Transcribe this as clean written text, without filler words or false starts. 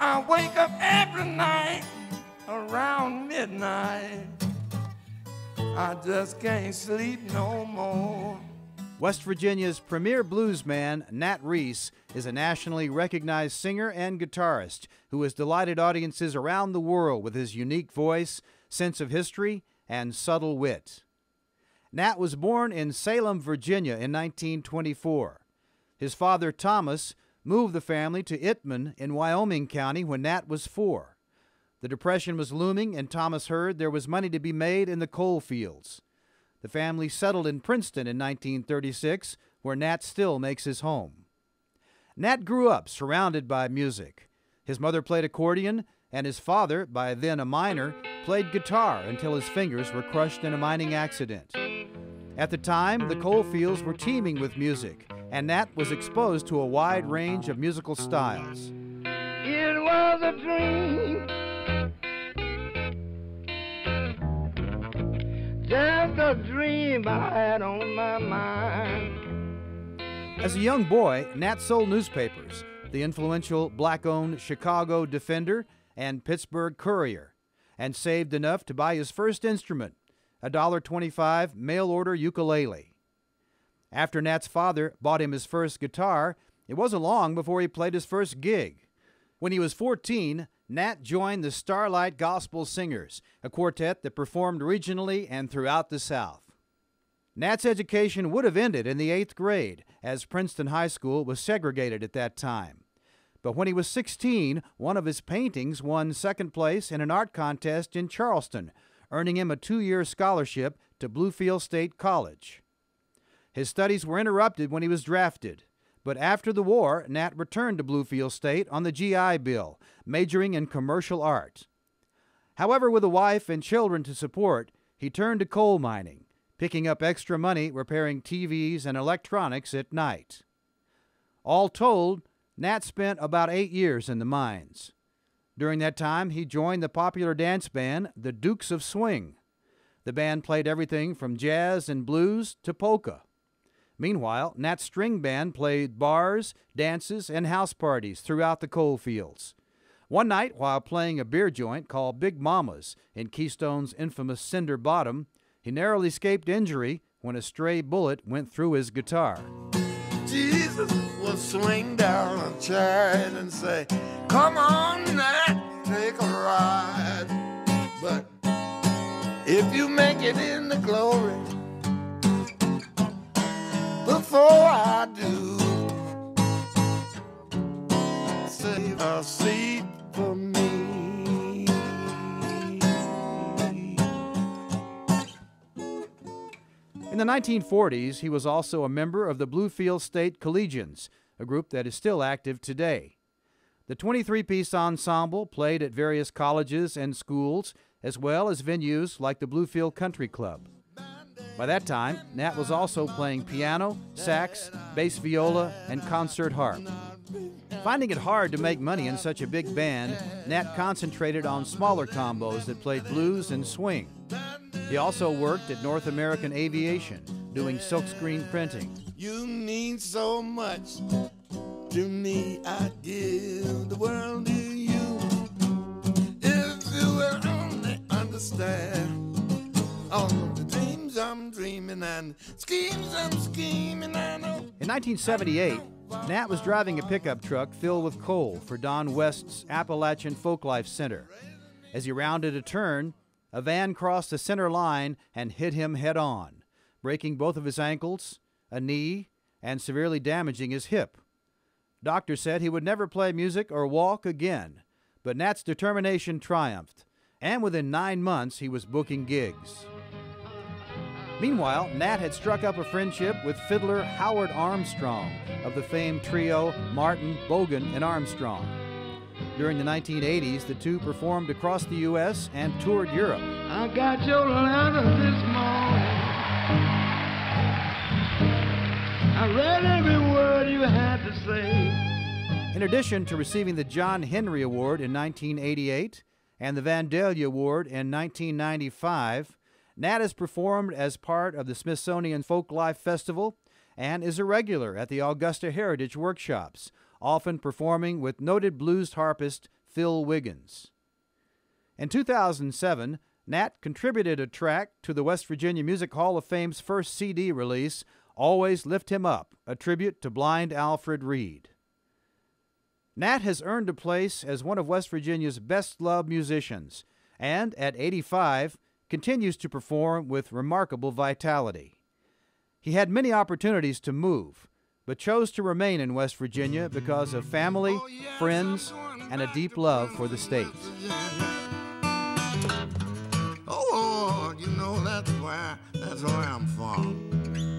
I wake up every night around midnight. I just can't sleep no more. West Virginia's premier bluesman, Nat Reese, is a nationally recognized singer and guitarist who has delighted audiences around the world with his unique voice, sense of history, and subtle wit. Nat was born in Salem, Virginia in 1924. His father, Thomas, moved the family to Itman in Wyoming County when Nat was 4. The Depression was looming, and Thomas heard there was money to be made in the coal fields. The family settled in Princeton in 1936, where Nat still makes his home. Nat grew up surrounded by music. His mother played accordion, and his father, by then a miner, played guitar until his fingers were crushed in a mining accident. At the time, the coal fields were teeming with music, and Nat was exposed to a wide range of musical styles. It was a dream, just a dream I had on my mind. As a young boy, Nat sold newspapers, the influential black-owned Chicago Defender and Pittsburgh Courier, and saved enough to buy his first instrument, a $1.25 mail-order ukulele. After Nat's father bought him his first guitar, it wasn't long before he played his first gig. When he was 14, Nat joined the Starlight Gospel Singers, a quartet that performed regionally and throughout the South. Nat's education would have ended in the 8th grade, as Princeton High School was segregated at that time. But when he was 16, one of his paintings won second place in an art contest in Charleston, earning him a 2-year scholarship to Bluefield State College. His studies were interrupted when he was drafted, but after the war, Nat returned to Bluefield State on the GI Bill, majoring in commercial art. However, with a wife and children to support, he turned to coal mining, picking up extra money repairing TVs and electronics at night. All told, Nat spent about 8 years in the mines. During that time, he joined the popular dance band, the Dukes of Swing. The band played everything from jazz and blues to polka. Meanwhile, Nat's string band played bars, dances, and house parties throughout the coal fields. One night, while playing a beer joint called Big Mama's in Keystone's infamous Cinder Bottom, he narrowly escaped injury when a stray bullet went through his guitar. Jesus will swing down a chariot and say, "Come on, Nat, take a ride." But if you make it in the glory before I do, save a seat for me. In the 1940s, he was also a member of the Bluefield State Collegians, a group that is still active today. The 23-piece ensemble played at various colleges and schools, as well as venues like the Bluefield Country Club. By that time, Nat was also playing piano, sax, bass viola, and concert harp. Finding it hard to make money in such a big band, Nat concentrated on smaller combos that played blues and swing. He also worked at North American Aviation, doing silkscreen printing. You mean so much to me, I give the world to you. If you will only understand all of the dreams I'm dreaming and schemes I'm scheming, I know. In 1978, Nat was driving a pickup truck filled with coal for Don West's Appalachian Folklife Center. As he rounded a turn, a van crossed the center line and hit him head-on, breaking both of his ankles, a knee, and severely damaging his hip. Doctors said he would never play music or walk again, but Nat's determination triumphed, and within 9 months he was booking gigs. Meanwhile, Nat had struck up a friendship with fiddler Howard Armstrong of the famed trio Martin, Bogan, and Armstrong. During the 1980s, the two performed across the U.S. and toured Europe. I got your letter this morning. I read every word you had to say. In addition to receiving the John Henry Award in 1988 and the Vandalia Award in 1995, Nat has performed as part of the Smithsonian Folklife Festival and is a regular at the Augusta Heritage Workshops, often performing with noted blues harpist Phil Wiggins. In 2007, Nat contributed a track to the West Virginia Music Hall of Fame's first CD release, Always Lift Him Up, a tribute to blind Alfred Reed. Nat has earned a place as one of West Virginia's best-loved musicians, and at 85, continues to perform with remarkable vitality. He had many opportunities to move, but chose to remain in West Virginia because of family, friends, and a deep love for the state. Oh, you know that's where I'm from.